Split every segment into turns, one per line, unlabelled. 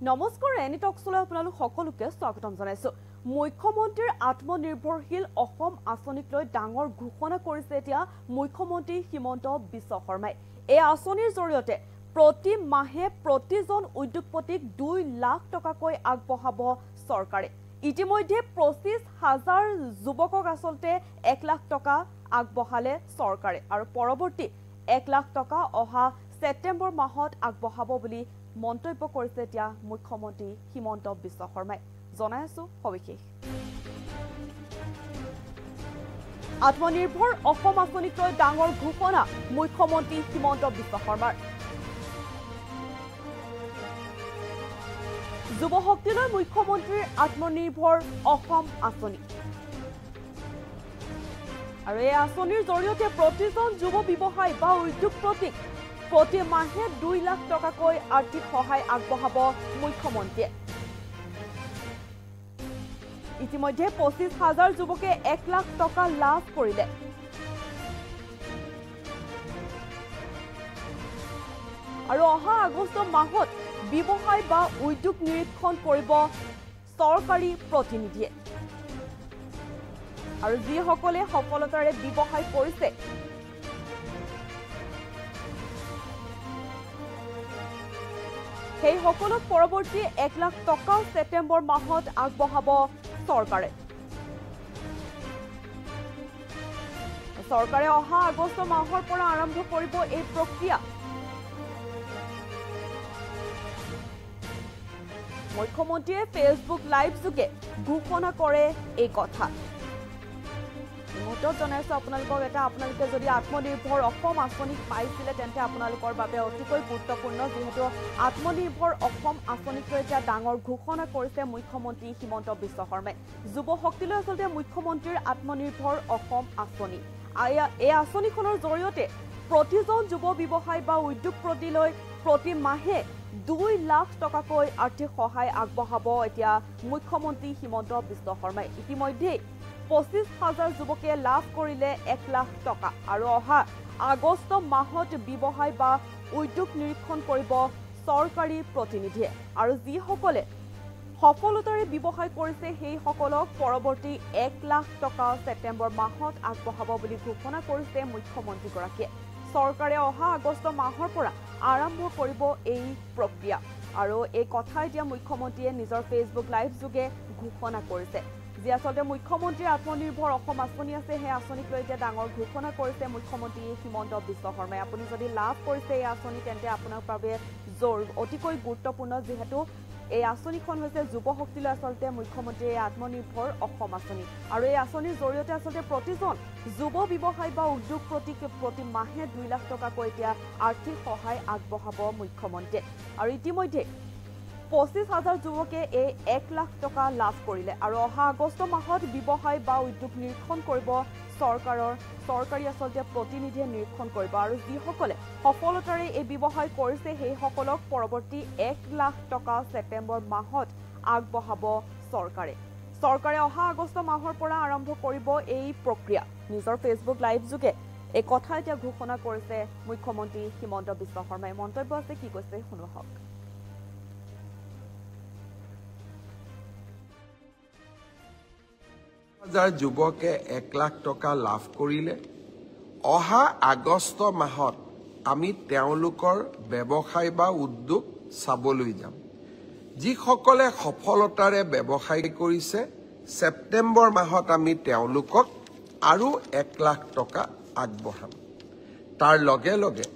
নমস্কাৰ এনি টকছলৈ আপোনালোক সকলোকে স্বাগতম জনাইছো মুখ্যমন্ত্ৰীৰ আত্মনিৰ্ভৰশীল অসম আঁচনিক লৈ ডাঙৰ ঘোষণা কৰিছে এতিয়া মুখ্যমন্ত্ৰী হিমন্ত বিশ্ব শৰ্মাই এই আঁচনিৰ জৰিয়তে প্ৰতি মাহে প্ৰতিজন উদ্যোগপতিক 2 লাখ টকাকৈ আগবঢ়াব চৰকাৰে ইতিমধ্যে 25,000 যুৱকক আসলতে 1 লাখ টকা আগবঢ়ালে চৰকাৰে আৰু পৰৱৰ্তী 1 লাখ টকা অহা সেপ্টেম্বৰ মাহত আগবঢ়াব বুলি মন্তব্য কৰিছে এতিয়া মুখ্যমন্ত্ৰী হিমন্ত বিশ্ব শৰ্মাই জনাই আছো সবিশেষ আত্মনিৰ্ভৰ অসম আঁচনিক লৈ ডাঙৰ ঘোষণা মুখ্যমন্ত্ৰী হিমন্ত বিশ্ব শৰ্মাৰ যুৱ শক্তিলৈ মুখ্যমন্ত্ৰীৰ আত্মনিৰ্ভৰ অসম আঁচনি আৰু এই আঁচনিৰ জৰিয়তে প্ৰতিজন যুৱ ব্যৱসায়ী বা উদ্যোগপতিক প্ৰতি মাহে 2 লাখ টকাকৈ আৰ্থিক সহায় আগবঢ়াব মুখ্যমন্ত্ৰীয়ে ইতিমধ্যে 25,000 যুৱকে 1 লাখ টকা লাভ কৰিলে আৰু অহা আগষ্ট মাহত ব্যৱসায় বা উদ্যোগ নিৰীক্ষণ কৰিব চৰকাৰী প্ৰতিনিধিয়ে আৰু যিসকলে সফলতাৰে ব্যৱসায় কৰিছে সেই সকলক পৰৱৰ্তী 1 লাখ টকা সেপ্টেম্বৰ মাহত আগবঢ়াব চৰকাৰে অহা আগষ্ট মাহৰ পৰা আৰম্ভ কৰিব এই প্ৰক্ৰিয়া মুখ্যমন্ত্ৰীয়ে ফেচবুক লাইভ যোগে ঘোষণা কৰে এই কথা জনাইছো আপোনালোকক এটা আপোনালোকে যদি আত্মনিৰ্ভৰ অসম আঁচনিক পাইছিলে তেন্তে আপোনালোকৰ বাবে অতিকৈ গুৰুত্বপূৰ্ণ যেহেতু আত্মনিৰ্ভৰ অসম আঁচনিক লৈ এতিয়া ডাঙৰ ঘোষণা কৰিছে মুখ্যমন্ত্ৰী হিমন্ত বিশ্ব শৰ্মাই যুৱ শক্তিলৈ আসলতে মুখ্যমন্ত্ৰীৰ আত্মনিৰ্ভৰ অসম আঁচনি এই আঁচনিখনৰ জৰিয়তে প্ৰতিজন যুৱ ব্যৱসায়ী বা উদ্যোগপতিলৈ প্ৰতি মাহে 2 লাখ টকাকৈ আৰ্থিক সহায় আগবঢ়াব এতিয়া মুখ্যমন্ত্ৰী হিমন্ত বিশ্ব শৰ্মাই ইতিমধ্যে 25,000 যুৱকে লাভ কৰিলে 1 লাখ টকা আৰু অহা আগষ্ট মাহত ব্যৱসায় বা উদ্যোগ নিৰীক্ষণ কৰিব চৰকাৰী প্ৰতিনিধিয়ে আৰু যিসকলে সফলতাৰে ব্যৱসায় কৰিছে সেই সকলক পৰৱৰ্তী 1 লাখ টকা সেপ্টেম্বৰ মাহত আগবঢ়াব বুলি ঘোষণা কৰিছে মুখ্যমন্ত্ৰীগৰাকীয়ে চৰকাৰে অহা আগষ্ট মাহৰ পৰা আৰম্ভ কৰিব এই প্ৰক্ৰিয়া আৰু এই কথা এতিয়া মুখ্যমন্ত্ৰীয়ে নিজৰ ফেচবুক লাইভ যোগে ঘোষণা কৰিছে যে আসলতে মুখ্যমন্ত্ৰীৰ আত্মনিৰ্ভৰ অসম আঁচনি আছে সেই আঁচনিক লৈ এতিয়া ডাঙৰ ঘোষণা কৰিছে মুখ্যমন্ত্ৰী হিমন্ত বিশ্ব শৰ্মাই আপুনি যদি লাভ কৰিছে এই আঁচনি তেন্তে আপোনাৰ বাবে অতিকৈ গুৰুত্বপূৰ্ণ যেহেতু এই আঁচনিখন হৈছে যুৱ শক্তিলৈ আসলতে মুখ্যমন্ত্ৰীৰ আত্মনিৰ্ভৰ অসম আঁচনি আৰু এই আঁচনিৰ জৰিয়তে আসলতে প্ৰতিজন যুৱ ব্যৱসায়ী বা উদ্যোগপতিক প্ৰতি মাহে 2 লাখ টকাকৈ এতিয়া আৰ্থিক সহায় আগবঢ়াব মুখ্যমন্ত্ৰীয়ে আৰু ইতিমধ্যে 25,000 যুৱকে এই 1 লাখ টকা লাভ কৰিলে আৰু অহা আগষ্ট মাহত ব্যৱসায় বা উদ্যোগ নিৰীক্ষণ কৰিব চৰকাৰী আসলতে প্ৰতিনিধিয়ে নিৰীক্ষণ কৰিব আৰু যিসকলে সফলতাৰে এই ব্যৱসায় কৰিছে সেই সকলক পৰৱৰ্তী 1 লাখ টকা সেপ্টেম্বৰ মাহত আগবঢ়াব চৰকাৰে অহা আগষ্ট মাহৰ পৰা আৰম্ভ কৰিব এই প্ৰক্ৰিয়া নিজৰ ফেচবুক লাইভ যোগে এই কথা এতিয়া ঘোষণা কৰিছে মুখ্যমন্ত্ৰী হিমন্ত বিশ্ব শৰ্মাই মন্তব্য আছে কি কৈছে শুনো হওক
যুৱকে 1 লাখ টকা লাভ কৰিলে অহা আগষ্ট মাহত আমি তেওঁলোকৰ ব্যৱসায় বা উদ্যোগ চাবলৈ যাম যিসকলে সফলতাৰে ব্যৱসায় কৰিছে সেপ্টেম্বৰ মাহত আমি তেওঁলোকক আৰু 1 লাখ টকা আগবঢ়াম তাৰ লগে লগে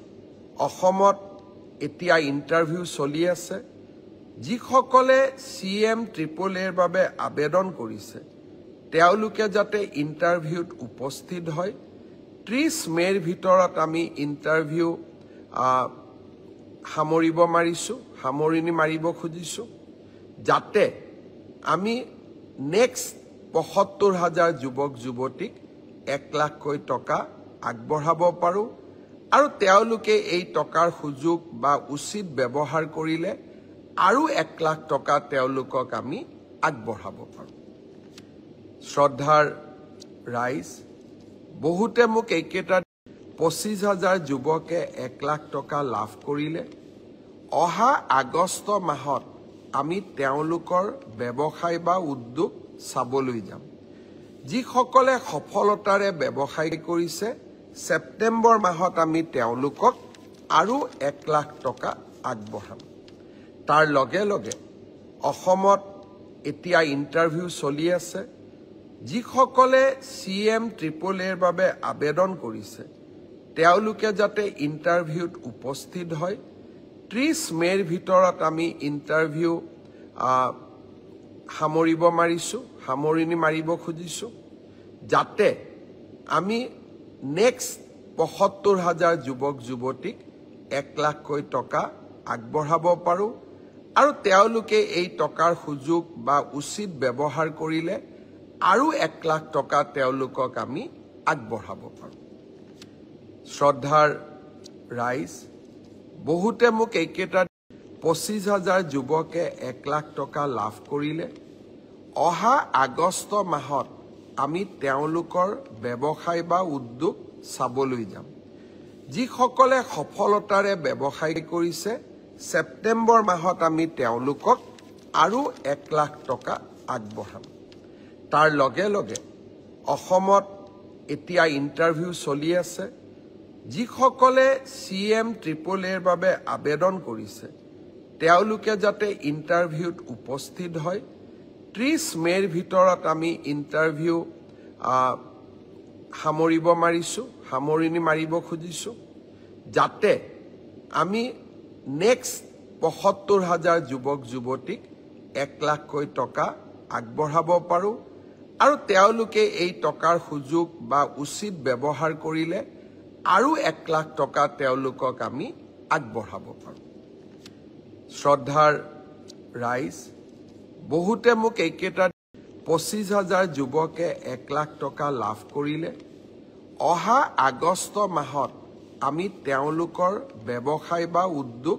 অসমত এতিয়া ইন্টাৰভিউ চলি আছে যিসকলে CM-AAA বাবে আবেদন কৰিছে তেওঁলোকে যাতে ইন্টাৰভিউত উপস্থিত হয় 30 মেৰ ভিতৰত আমি ইন্টাৰভিউ সামৰণি মাৰিব খুজিছো যাতে আমি নেক্সট 75,000 যুৱক যুৱতীক 1 লাখকৈ টকা আগবঢ়াব পাৰো আৰু তেওঁলোকে এই টকাৰ সুযোগ বা উচিত ব্যৱহাৰ কৰিলে আৰু 1 লাখ টকা তেওঁলোকক আমি আগবঢ়াব পাৰো শ্ৰদ্ধাৰ ৰাইজ বহুতে মোক এইকেইটা 25,000 যুৱকে 1 লাখ টকা লাভ কৰিলে অহা আগষ্ট মাহত আমি তেওঁলোকৰ ব্যৱসায় বা উদ্যোগ চাবলৈ যাম যিসকলে সফলতাৰে ব্যৱসায় কৰিছে সেপ্টেম্বৰ মাহত আমি তেওঁলোকক আৰু 1 লাখ টকা আগবঢ়াম তাৰ লগে লগে অসমত এতিয়া ইন্টাৰভিউ চলি আছে যিসকলে CM AAA বাবে আবেদন কৰিছে তেওঁলোকে যাতে ইন্টাৰভিউত উপস্থিত হয় 30 মেৰ ভিতৰত আমি ইন্টাৰভিউ সামৰণি মাৰিব খুজিছো যাতে আমি নেক্সট ৭৫,০০০ যুৱক যুৱতীক 1 লাখকৈ টকা আগবঢ়াব পাৰো আৰু তেওঁলোকে এই টকাৰ সুযোগ বা উচিত ব্যৱহাৰ কৰিলে আৰু 1 লাখ টকা তেওঁলোকক আমি আগবঢ়াব পাৰো শ্ৰদ্ধাৰ ৰাইজ বহুতে মোক এইকেইটা ২৫,০০০ যুৱকে 1 লাখ টকা লাভ কৰিলে অহা আগষ্ট মাহত আমি তেওঁলোকৰ ব্যৱসায় বা উদ্যোগ চাবলৈ যাম যিসকলে সফলতাৰে ব্যৱসায় কৰিছে সেপ্টেম্বৰ মাহত আমি তেওঁলোকক আৰু 1 লাখ টকা আগবঢ়াম তাৰ লগে লগে অসমত এতিয়া ইন্টাৰভিউ চলি আছে যিসকলে CM AAA বাবে আবেদন কৰিছে তেওঁলোকে যাতে ইন্টাৰভিউত উপস্থিত হয় 30 মেৰ ভিতৰত আমি ইন্টাৰভিউ সামৰণি মাৰিব খুজিছো যাতে আমি নেক্সট ৭৫,০০০ যুৱক যুৱতীক 1 লাখকৈ টকা আগবঢ়াব পাৰো আৰু তেওঁলোকে এই টকাৰ সুযোগ বা উচিত ব্যৱহাৰ কৰিলে আৰু 1 লাখ টকা তেওঁলোকক আমি আগবঢ়াব পাৰো শ্ৰদ্ধাৰ ৰাইজ বহুতে মোক এইকেইটা ২৫,০০০ যুৱকে 1 লাখ টকা লাভ কৰিলে অহা আগষ্ট মাহত আমি তেওঁলোকৰ ব্যৱসায় বা উদ্যোগ